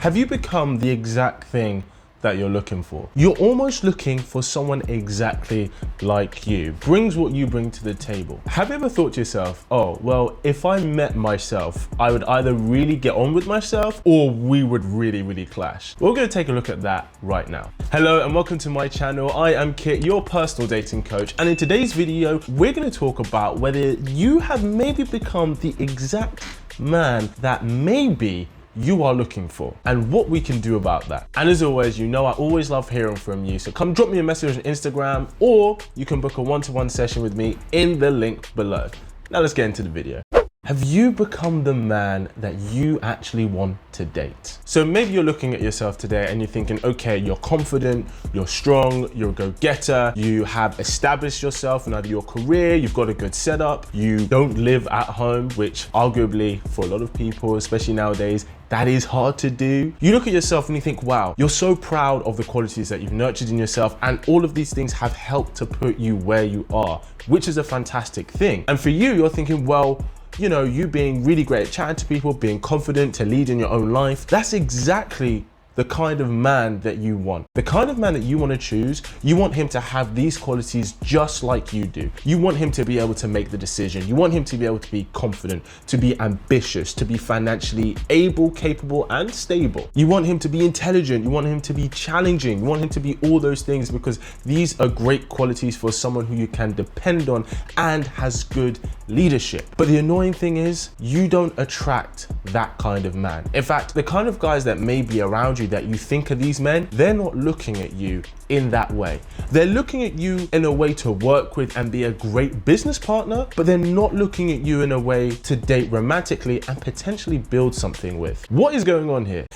Have you become the exact thing that you're looking for? You're almost looking for someone exactly like you, brings what you bring to the table. Have you ever thought to yourself, oh, well, if I met myself, I would either really get on with myself or we would really clash? We're gonna take a look at that right now. Hello and welcome to my channel. I am Kit, your personal dating coach. And in today's video, we're gonna talk about whether you have maybe become the exact man that maybe you are looking for and what we can do about that. And as always, you know I always love hearing from you, so come drop me a message on Instagram, or you can book a one-to-one session with me in the link below. Now let's get into the video. Have you become the man that you actually want to date? So maybe you're looking at yourself today and you're thinking, okay, you're confident, you're strong, you're a go-getter, you have established yourself in either your career, you've got a good setup, you don't live at home, which arguably for a lot of people, especially nowadays, that is hard to do. You look at yourself and you think, wow, you're so proud of the qualities that you've nurtured in yourself, and all of these things have helped to put you where you are, which is a fantastic thing. And for you, you're thinking, well, you know, you being really great at chatting to people, being confident to lead in your own life, that's exactly the kind of man that you want. The kind of man that you want to choose, you want him to have these qualities just like you do. You want him to be able to make the decision. You want him to be able to be confident, to be ambitious, to be financially able, capable, and stable. You want him to be intelligent. You want him to be challenging. You want him to be all those things, because these are great qualities for someone who you can depend on and has good leadership. But the annoying thing is, you don't attract that kind of man. In fact, the kind of guys that may be around you that you think are these men, they're not looking at you in that way. They're looking at you in a way to work with and be a great business partner, but they're not looking at you in a way to date romantically and potentially build something with. What is going on here?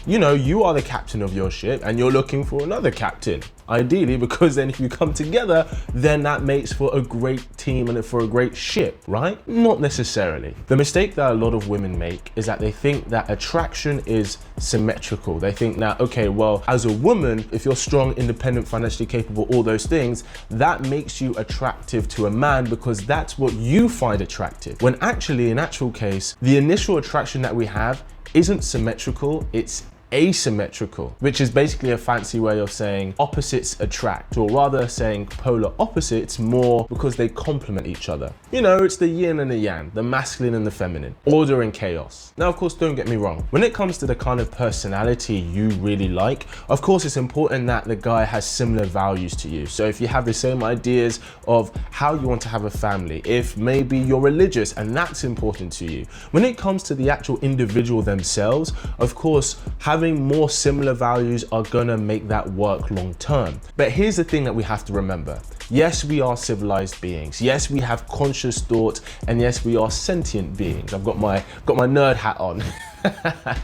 You know, you are the captain of your ship and you're looking for another captain. Ideally, because then if you come together, then that makes for a great team and for a great ship, right? Not necessarily. The mistake that a lot of women make is that they think that attraction is symmetrical. They think that, okay, well, as a woman, if you're strong, independent, financially capable, all those things, that makes you attractive to a man because that's what you find attractive. When actually, in actual case, the initial attraction that we have isn't symmetrical, it's asymmetrical, which is basically a fancy way of saying opposites attract, or rather saying polar opposites more because they complement each other. You know, it's the yin and the yang, the masculine and the feminine, order and chaos. Now, of course, don't get me wrong. When it comes to the kind of personality you really like, of course, it's important that the guy has similar values to you. So if you have the same ideas of how you want to have a family, if maybe you're religious and that's important to you. When it comes to the actual individual themselves, of course, having more similar values are gonna make that work long term. But here's the thing that we have to remember. Yes, we are civilized beings. Yes, we have conscious thought, and yes, we are sentient beings. I've got my nerd hat on.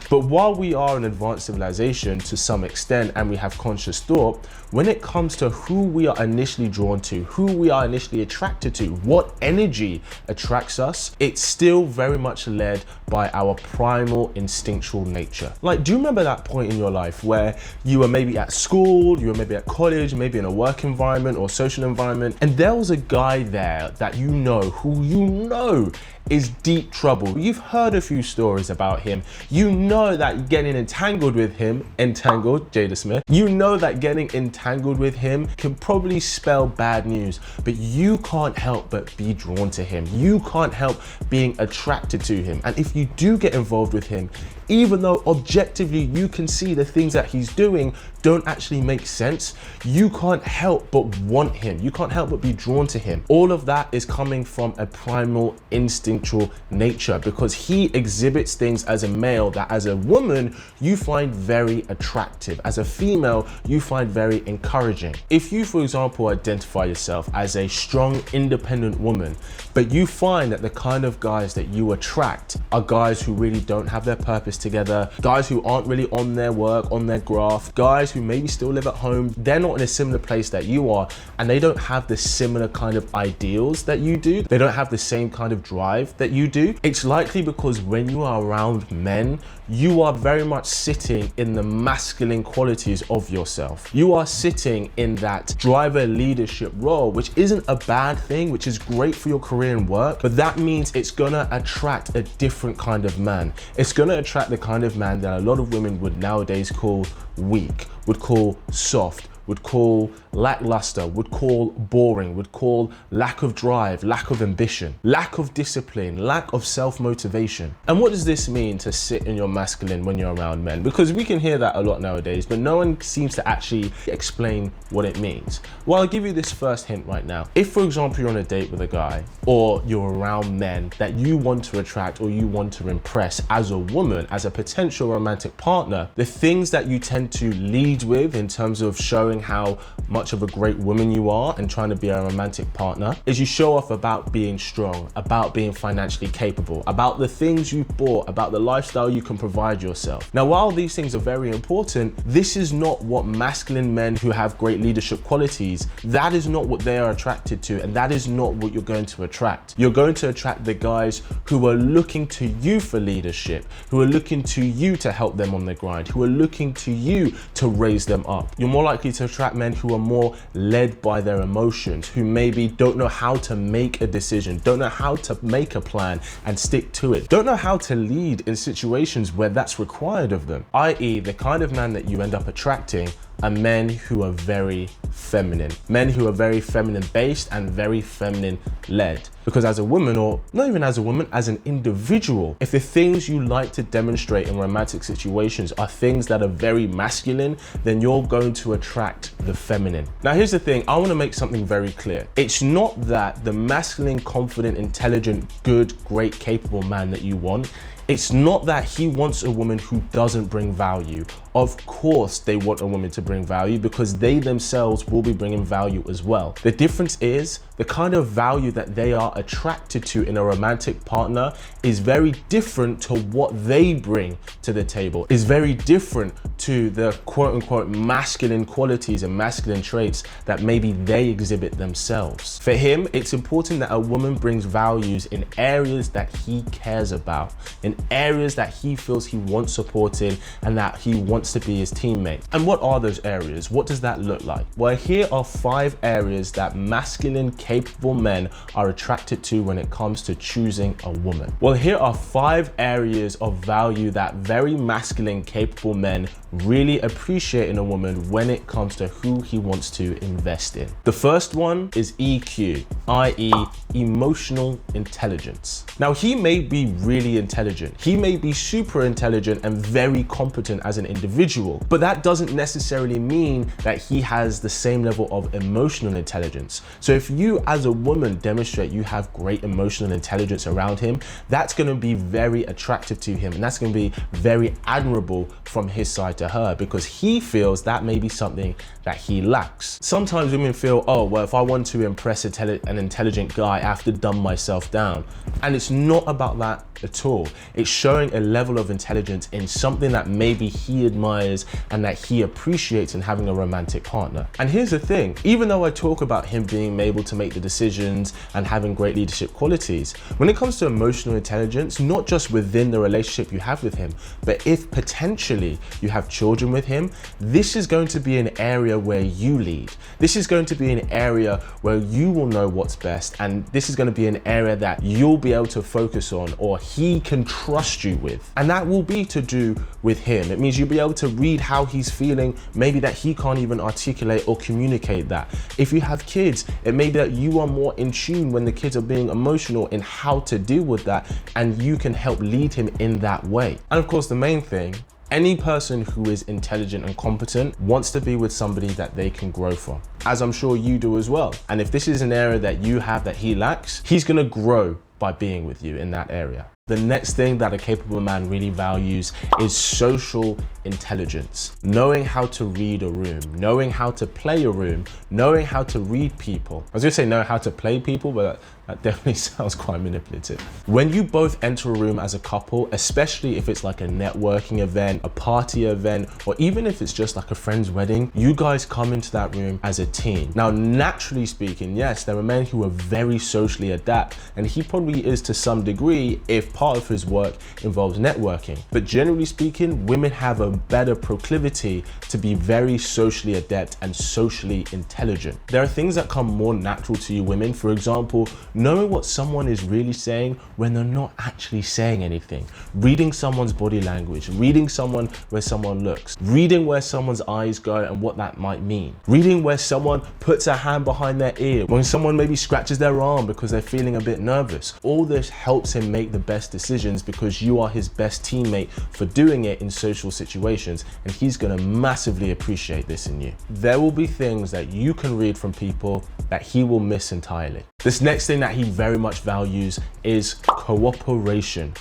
But while we are an advanced civilization to some extent and we have conscious thought, when it comes to who we are initially drawn to, who we are initially attracted to, what energy attracts us, it's still very much led by our primal instinctual nature. Like, do you remember that point in your life where you were maybe at school, you were maybe at college, maybe in a work environment or social environment, and there was a guy there that you know, who you know is deep trouble. You've heard a few stories about him. You know that getting entangled with him, Jada Smith, you know that getting entangled with him can probably spell bad news, but you can't help but be drawn to him. You can't help being attracted to him. And if you do get involved with him, even though objectively you can see the things that he's doing don't actually make sense, you can't help but want him. You can't help but be drawn to him. All of that is coming from a primal instinctual nature, because he exhibits things as a male that as a woman you find very attractive. As a female, you find very encouraging. If you, for example, identify yourself as a strong, independent woman, but you find that the kind of guys that you attract are guys who really don't have their purpose together, guys who aren't really on their work, on their graft, guys who maybe still live at home, they're not in a similar place that you are, and they don't have the similar kind of ideals that you do, they don't have the same kind of drive that you do, it's likely because when you are around men, you are very much sitting in the masculine qualities of yourself. You are sitting in that driver leadership role, which isn't a bad thing, which is great for your career and work, but that means it's gonna attract a different kind of man. It's gonna attract attract the kind of man that a lot of women would nowadays call weak, would call soft, would call lackluster, would call boring, would call lack of drive, lack of ambition, lack of discipline, lack of self-motivation. And what does this mean to sit in your masculine when you're around men? Because we can hear that a lot nowadays, but no one seems to actually explain what it means. Well, I'll give you this first hint right now. If, for example, you're on a date with a guy, or you're around men that you want to attract or you want to impress as a woman, as a potential romantic partner, the things that you tend to lead with in terms of showing how much of a great woman you are and trying to be a romantic partner is you show off about being strong, about being financially capable, about the things you've bought, about the lifestyle you can provide yourself. Now, while these things are very important, this is not what masculine men who have great leadership qualities, that is not what they are attracted to, and that is not what you're going to attract. You're going to attract the guys who are looking to you for leadership, who are looking to you to help them on the grind, who are looking to you to raise them up. You're more likely to attract men who are more led by their emotions, who maybe don't know how to make a decision, don't know how to make a plan and stick to it, don't know how to lead in situations where that's required of them. I.e., the kind of man that you end up attracting are men who are very feminine, men who are very feminine based and very feminine led. Because as a woman, or not even as a woman, as an individual, if the things you like to demonstrate in romantic situations are things that are very masculine, then you're going to attract the feminine. Now, here's the thing, I want to make something very clear. It's not that the masculine, confident, intelligent, good, great, capable man that you want, it's not that he wants a woman who doesn't bring value. Of course they want a woman to bring value because they themselves will be bringing value as well. The difference is the kind of value that they are attracted to in a romantic partner is very different to what they bring to the table, is very different to the quote unquote masculine qualities and masculine traits that maybe they exhibit themselves. For him, it's important that a woman brings values in areas that he cares about, in areas that he feels he wants support in and that he wants to be his teammate. And what are those areas? What does that look like? Well, here are 5 areas that masculine, capable men are attracted to when it comes to choosing a woman. Well, here are 5 areas of value that very masculine, capable men really appreciate in a woman when it comes to who he wants to invest in. The first one is EQ, i.e. emotional intelligence. Now, he may be really intelligent. He may be super intelligent and very competent as an individual, but that doesn't necessarily mean that he has the same level of emotional intelligence. So if you as a woman demonstrate you have great emotional intelligence around him, that's going to be very attractive to him, and that's going to be very admirable from his side to her because he feels that may be something that he lacks. Sometimes women feel, oh, well, if I want to impress an intelligent guy, I have to dumb myself down. And it's not about that at all. It's showing a level of intelligence in something that maybe he admires and that he appreciates in having a romantic partner. And here's the thing, even though I talk about him being able to make the decisions and having great leadership qualities, when it comes to emotional intelligence, not just within the relationship you have with him, but if potentially you have children with him, this is going to be an area where you lead. This is going to be an area where you will know what's best, and this is going to be an area that you'll be able to focus on or he can trust you with. And that will be to do with him. It means you'll be able to read how he's feeling, maybe that he can't even articulate or communicate that. If you have kids, it may be that you are more in tune when the kids are being emotional in how to deal with that, and you can help lead him in that way. And of course, the main thing, any person who is intelligent and competent wants to be with somebody that they can grow from, as I'm sure you do as well. And if this is an area that you have that he lacks, he's gonna grow by being with you in that area. The next thing that a capable man really values is social intelligence. Knowing how to read a room, knowing how to play a room, knowing how to read people. I was gonna say know how to play people, but that definitely sounds quite manipulative. When you both enter a room as a couple, especially if it's like a networking event, a party event, or even if it's just like a friend's wedding, you guys come into that room as a team. Now, naturally speaking, yes, there are men who are very socially adept, and he probably is to some degree if part of his work involves networking. But generally speaking, women have a better proclivity to be very socially adept and socially intelligent. There are things that come more natural to you women. For example, knowing what someone is really saying when they're not actually saying anything. Reading someone's body language, reading someone where someone looks, reading where someone's eyes go and what that might mean. Reading where someone puts a hand behind their ear, when someone maybe scratches their arm because they're feeling a bit nervous. All this helps him make the best decisions because you are his best teammate for doing it in social situations, and he's gonna massively appreciate this in you. There will be things that you can read from people that he will miss entirely. This next thing that he very much values is cooperation.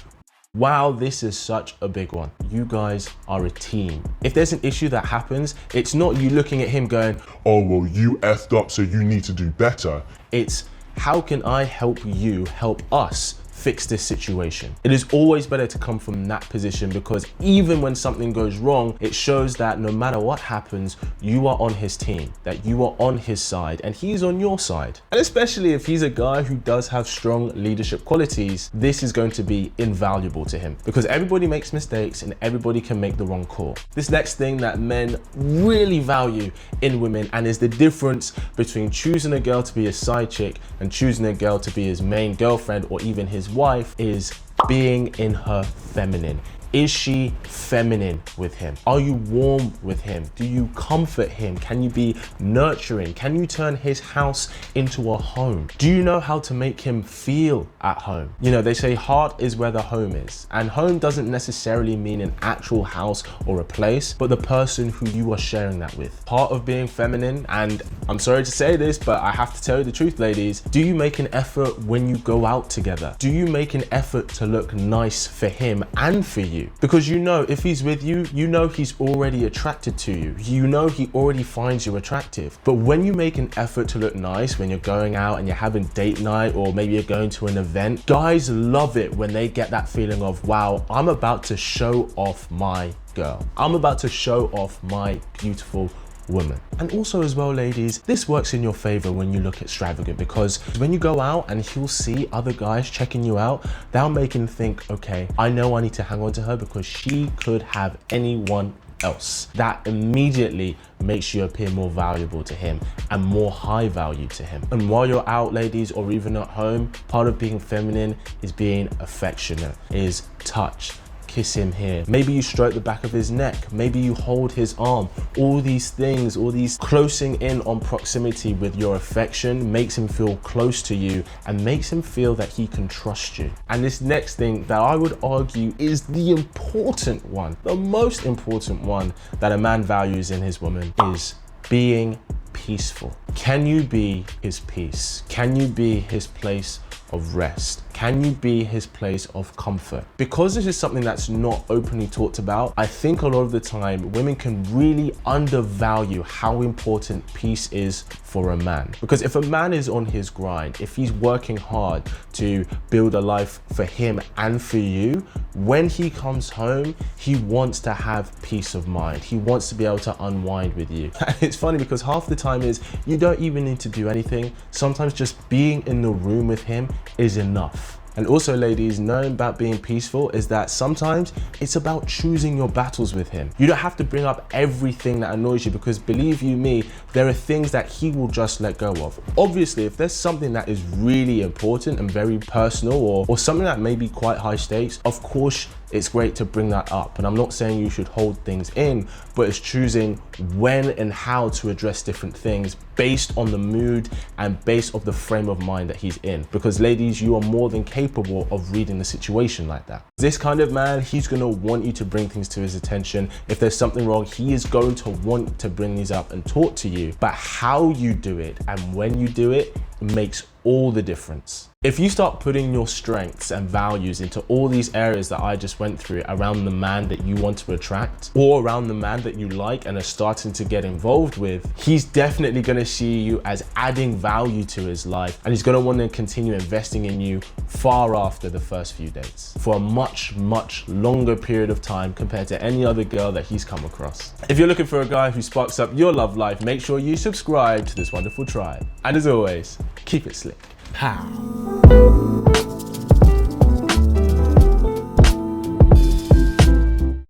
Wow, this is such a big one. You guys are a team. If there's an issue that happens, it's not you looking at him going, oh, well, you effed up, so you need to do better. It's how can I help you help us fix this situation? It is always better to come from that position, because even when something goes wrong, it shows that no matter what happens, you are on his team, that you are on his side and he's on your side. And especially if he's a guy who does have strong leadership qualities, this is going to be invaluable to him, because everybody makes mistakes and everybody can make the wrong call. This next thing that men really value in women, and is the difference between choosing a girl to be his side chick and choosing a girl to be his main girlfriend or even his wife, is being in her feminine. Is she feminine with him? Are you warm with him? Do you comfort him? Can you be nurturing? Can you turn his house into a home? Do you know how to make him feel at home? You know, they say heart is where the home is, and home doesn't necessarily mean an actual house or a place, but the person who you are sharing that with. Part of being feminine, and I'm sorry to say this, but I have to tell you the truth, ladies, do you make an effort when you go out together? Do you make an effort to look nice for him and for you? Because you know, if he's with you, you know he's already attracted to you. You know he already finds you attractive. But when you make an effort to look nice, when you're going out and you're having date night, or maybe you're going to an event, guys love it when they get that feeling of, wow, I'm about to show off my girl. I'm about to show off my beautiful woman. And also as well, ladies, this works in your favor when you look extravagant, because when you go out and he'll see other guys checking you out, they'll make him think, okay, I know I need to hang on to her because she could have anyone else. That immediately makes you appear more valuable to him and more high value to him. And while you're out, ladies, or even at home, part of being feminine is being affectionate, is touch. Kiss him here. Maybe you stroke the back of his neck. Maybe you hold his arm. All these things, all these closing in on proximity with your affection makes him feel close to you and makes him feel that he can trust you. And this next thing that I would argue is the important one, the most important one that a man values in his woman, is being peaceful. Can you be his peace? Can you be his place of rest? Can you be his place of comfort? Because this is something that's not openly talked about, I think a lot of the time women can really undervalue how important peace is for a man. Because if a man is on his grind, if he's working hard to build a life for him and for you, when he comes home, he wants to have peace of mind. He wants to be able to unwind with you. And it's funny because half the time is you don't even need to do anything. Sometimes just being in the room with him is enough. And also, ladies, knowing about being peaceful is that sometimes it's about choosing your battles with him. You don't have to bring up everything that annoys you, because believe you me, there are things that he will just let go of. Obviously, if there's something that is really important and very personal, or something that may be quite high stakes, of course, it's great to bring that up. And I'm not saying you should hold things in, but it's choosing when and how to address different things based on the mood and based on the frame of mind that he's in. Because ladies, you are more than capable of reading the situation like that. This kind of man, he's gonna want you to bring things to his attention. If there's something wrong, he is going to want to bring these up and talk to you. But how you do it and when you do it makes all the difference. If you start putting your strengths and values into all these areas that I just went through around the man that you want to attract, or around the man that you like and are starting to get involved with, he's definitely going to see you as adding value to his life, and he's going to want to continue investing in you far after the first few dates, for a much, much longer period of time compared to any other girl that he's come across. If you're looking for a guy who sparks up your love life, make sure you subscribe to this wonderful tribe. And as always, keep it slick. Pow.